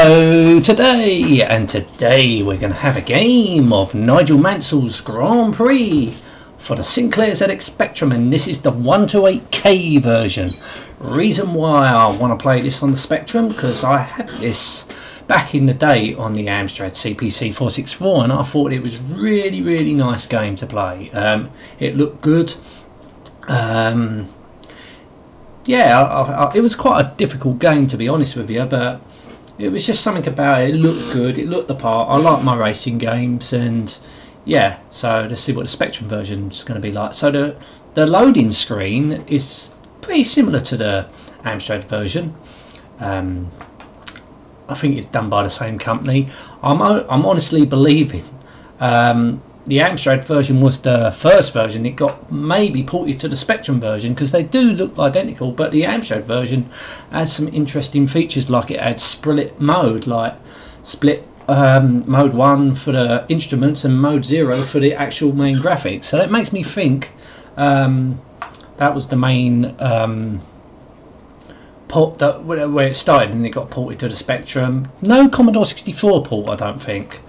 Hello today we're going to have a game of Nigel Mansell's Grand Prix for the Sinclair ZX Spectrum, and this is the 128K version. Reason why I want to play this on the Spectrum, because I had this back in the day on the Amstrad CPC 464 and I thought it was really nice game to play. It looked good. Yeah, it was quite a difficult game, to be honest with you, but it was just something about it. It looked good, it looked the part. I like my racing games, and yeah, so let's see what the Spectrum version is going to be like. So the loading screen is pretty similar to the Amstrad version. I think it's done by the same company. I'm honestly believing the Amstrad version was the first version. It got maybe ported to the Spectrum version because they do look identical, but the Amstrad version had some interesting features, like it had split mode, like split mode 1 for the instruments and mode 0 for the actual main graphics. So that makes me think that was the main port where it started, and it got ported to the Spectrum. No Commodore 64 port, I don't think.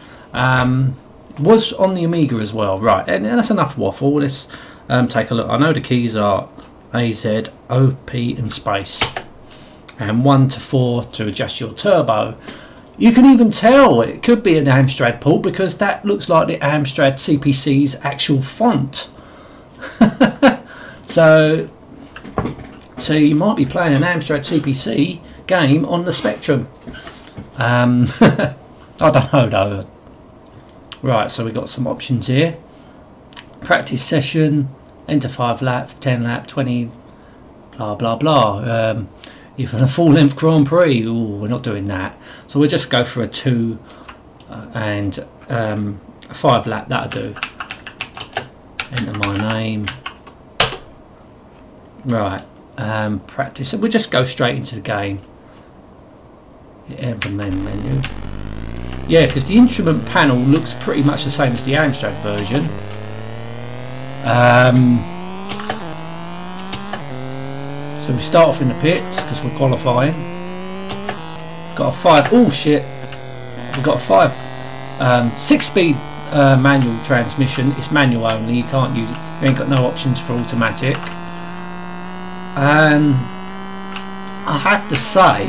Was on the Amiga as well. Right, and that's enough waffle. Let's take a look. I know the keys are A, Z, O, P and space, and 1 to 4 to adjust your turbo. You can even tell it could be an Amstrad port because that looks like the Amstrad CPC's actual font. so you might be playing an Amstrad CPC game on the Spectrum. I don't know though. Right, so we got some options here. Practice session, enter 5 lap, 10 lap, 20, blah blah blah. Even a full length Grand Prix. Ooh, we're not doing that. So we'll just go for a 2 and a 5 lap. That'll do. Enter my name. Right, practice. So we'll just go straight into the game. Enter main menu. Yeah, because the instrument panel looks pretty much the same as the Amstrad version. So we start off in the pits because we're qualifying. Got a 5. Oh shit! We've got a 6-speed manual transmission. It's manual only. You can't use. You ain't got no options for automatic. I have to say,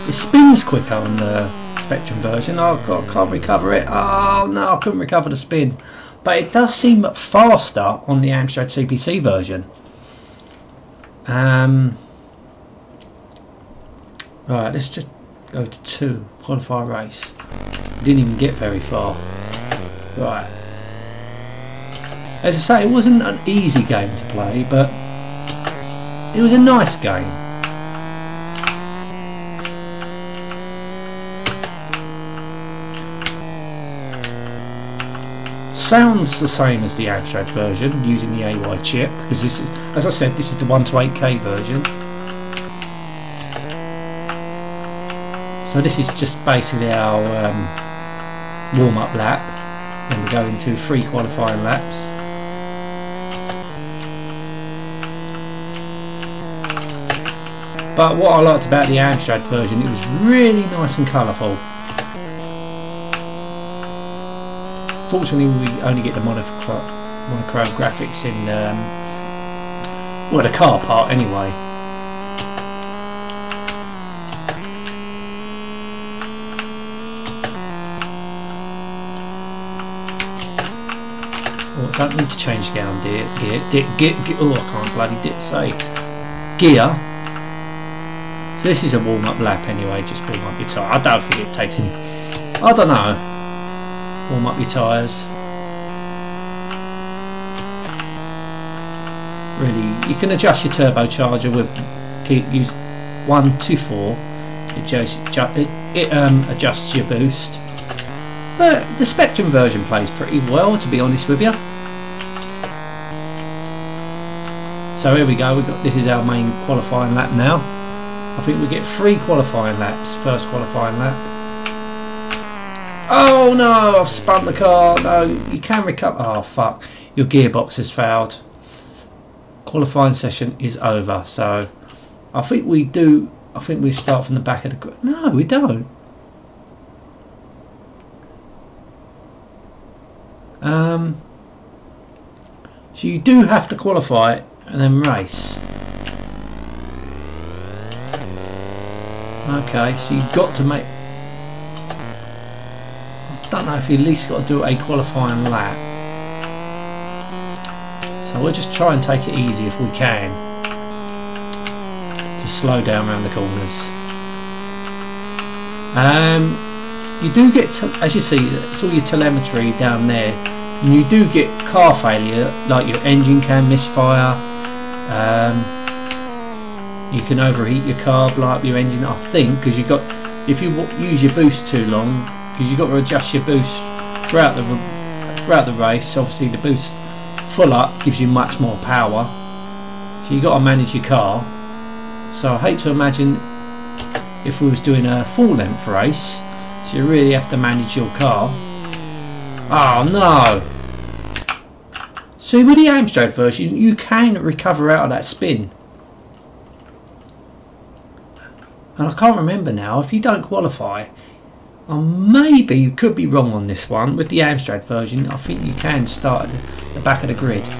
it spins quicker on the Spectrum version. Oh god, can't recover it. Oh no, I couldn't recover the spin, but it does seem faster on the Amstrad CPC version. Right, let's just go to 2 qualify race. Didn't even get very far. Right, as I say, it wasn't an easy game to play, but it was a nice game. Sounds the same as the Amstrad version using the AY chip, because this is, as I said, this is the 128K version. So this is just basically our warm-up lap, and we go into 3 qualifying laps. But what I liked about the Amstrad version, it was really nice and colourful. Fortunately, we only get the monochrome graphics in well, the car part anyway. Oh, I don't need to change gear. Oh, I can't bloody say gear. So this is a warm-up lap anyway. Just warm up your tyre. I don't think it takes any. I don't know. Warm up your tyres. Really, you can adjust your turbocharger with use 1 to 4. It adjusts your boost. But the Spectrum version plays pretty well, to be honest with you. So here we go. This is our main qualifying lap now. I think we get 3 qualifying laps. First qualifying lap. Oh no, I've spun the car. No, you can recover. Oh fuck, your gearbox has failed. Qualifying session is over. So I think we do. I think we start from the back of the. No, we don't. So you do have to qualify and then race. Okay, so you've got to make... I don't know if you at least got to do a qualifying lap. So we'll just try and take it easy if we can. Just slow down around the corners. You do get, as you see, it's all your telemetry down there. And you do get car failure, like your engine can misfire. You can overheat your car, blow up your engine. I think because you got, if you use your boost too long, because you've got to adjust your boost throughout the race. Obviously, the boost full up gives you much more power, so you got to manage your car. So I hate to imagine if we was doing a full length race, so you really have to manage your car. Oh no! See, with the Amstrad version, you can recover out of that spin. And I can't remember now, if you don't qualify, maybe could be wrong on this one, with the Amstrad version, I think you can start at the back of the grid.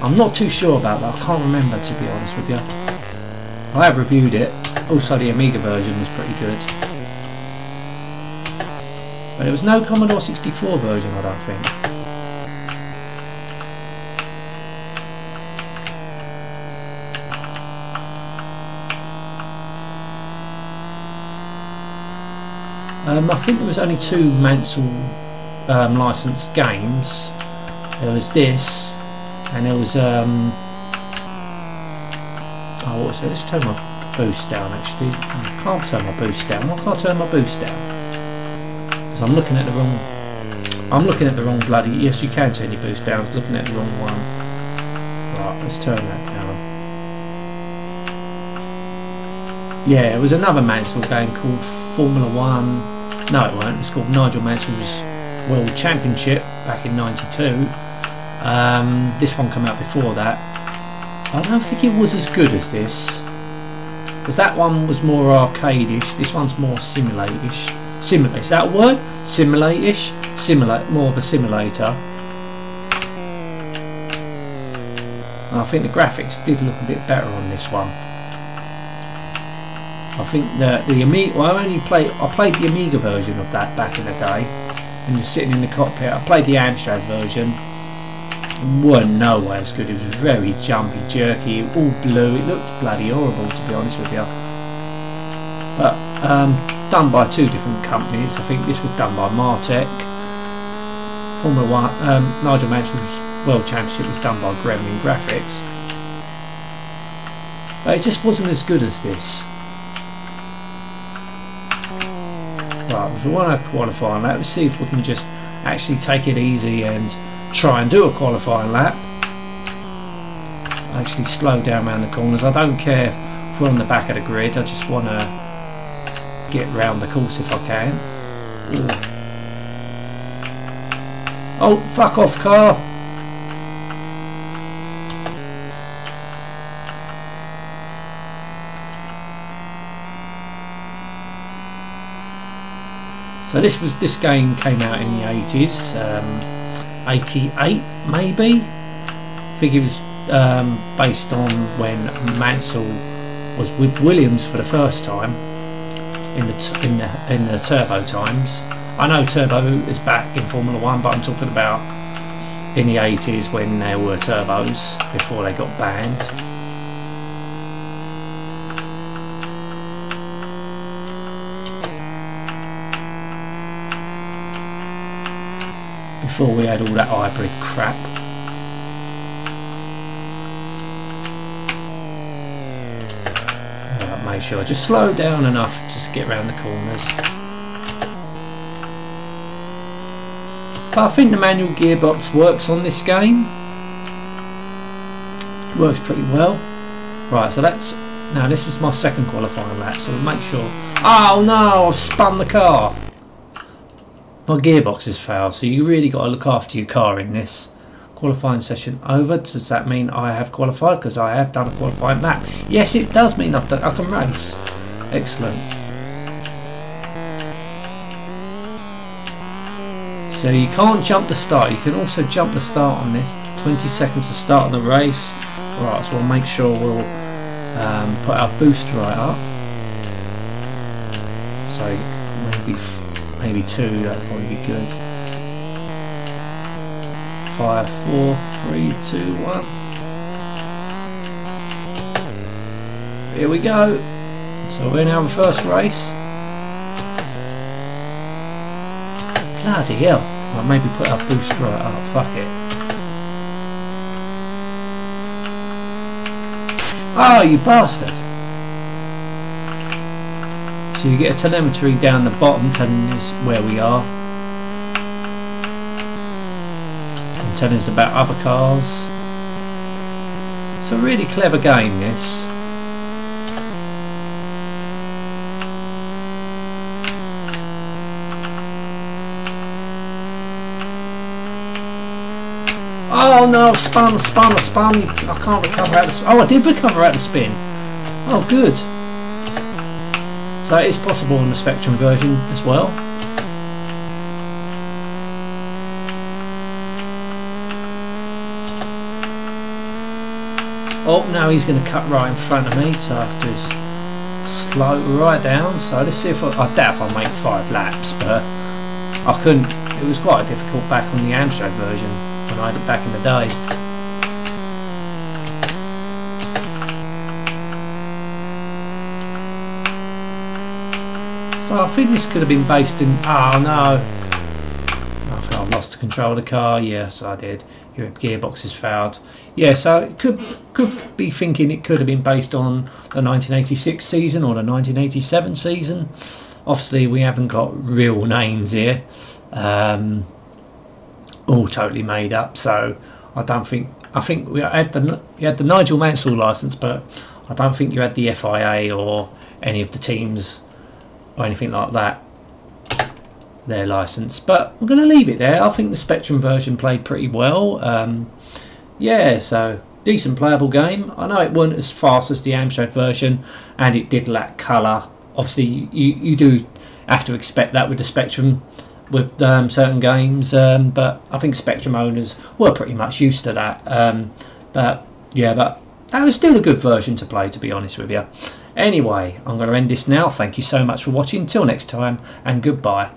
I'm not too sure about that, I can't remember, to be honest with you. I have reviewed it, also the Amiga version was pretty good. But there was no Commodore 64 version, I don't think. I think there was only 2 Mansell licensed games. There was this, and there was oh, what was it? Let's turn my boost down. Actually, I can't turn my boost down. Why can't I turn my boost down? Because I'm looking at the wrong. I'm looking at the wrong bloody. Yes, you can turn your boost down. I was looking at the wrong one. Right, let's turn that down. Yeah, it was another Mansell game called Formula 1. No, it weren't. It was called Nigel Mansell's World Championship back in '92. This one came out before that. I don't think it was as good as this, because that one was more arcade-ish. This one's more simulate-ish. Is that a word? Simulate-ish? More of a simulator. And I think the graphics did look a bit better on this one. I think that the Amiga, well, I played the Amiga version of that back in the day, and you're sitting in the cockpit. I played the Amstrad version. It wasn't no way as good. It was very jumpy, jerky, all blue. It looked bloody horrible, to be honest with you. But done by 2 different companies. I think this was done by Martech. Formula 1, Nigel Mansell's World Championship was done by Gremlin Graphics. But it just wasn't as good as this. Right, if we want to qualify on that, let's see if we can just actually take it easy and try and do a qualifying lap. Actually slow down around the corners. I don't care if we're on the back of the grid, I just want to get round the course if I can. Ugh. Oh, fuck off, car! So this game came out in the 80s, 88 maybe. I think it was based on when Mansell was with Williams for the first time in the turbo times. I know turbo is back in Formula 1, but I'm talking about in the 80s when there were turbos before they got banned. Before we had all that hybrid crap. Right, make sure I just slow down enough just to get around the corners. But I think the manual gearbox works on this game. It works pretty well. Right, so that's, now this is my second qualifying lap, so we'll make sure. Oh no, I've spun the car. My gearbox has failed, so you really got to look after your car in this. Qualifying session over. Does that mean I have qualified? Because I have done a qualifying lap. Yes, it does mean I can race. Excellent. So you can't jump the start. You can also jump the start on this. 20 seconds to start on the race. Right, so we'll make sure we'll put our boost right up. So maybe 2, that'd probably be good. 5, 4, 3, 2, 1. Here we go. So we're in our first race. Bloody hell. I'll maybe put our boost right up. Fuck it. Oh, you bastard. So you get a telemetry down the bottom telling us where we are. And telling us about other cars. It's a really clever game, this. Oh no, spun. I can't recover out the spin. Oh, I did recover out the spin. Oh, good. So it is possible in the Spectrum version as well. Oh, now he's going to cut right in front of me, so I have to slow right down. So let's see if I doubt if I'll make 5 laps, but I couldn't. It was quite difficult back on the Amstrad version when I had it back in the day. So I think this could have been based in... Oh no! I think I've lost control of the car. Yes, I did. Your gearbox is fouled. Yeah, so it could be thinking it could have been based on the 1986 season or the 1987 season. Obviously, we haven't got real names here. All totally made up. So I don't think... I think you had the Nigel Mansell license, but I don't think you had the FIA or any of the teams or anything like that, their license. But we're going to leave it there. I think the Spectrum version played pretty well. Yeah, so decent playable game. I know it wasn't as fast as the Amstrad version, and it did lack colour. Obviously, you do have to expect that with the Spectrum with certain games, but I think Spectrum owners were pretty much used to that. But yeah, but that was still a good version to play, to be honest with you. Anyway, I'm going to end this now. Thank you so much for watching. Till next time, and goodbye.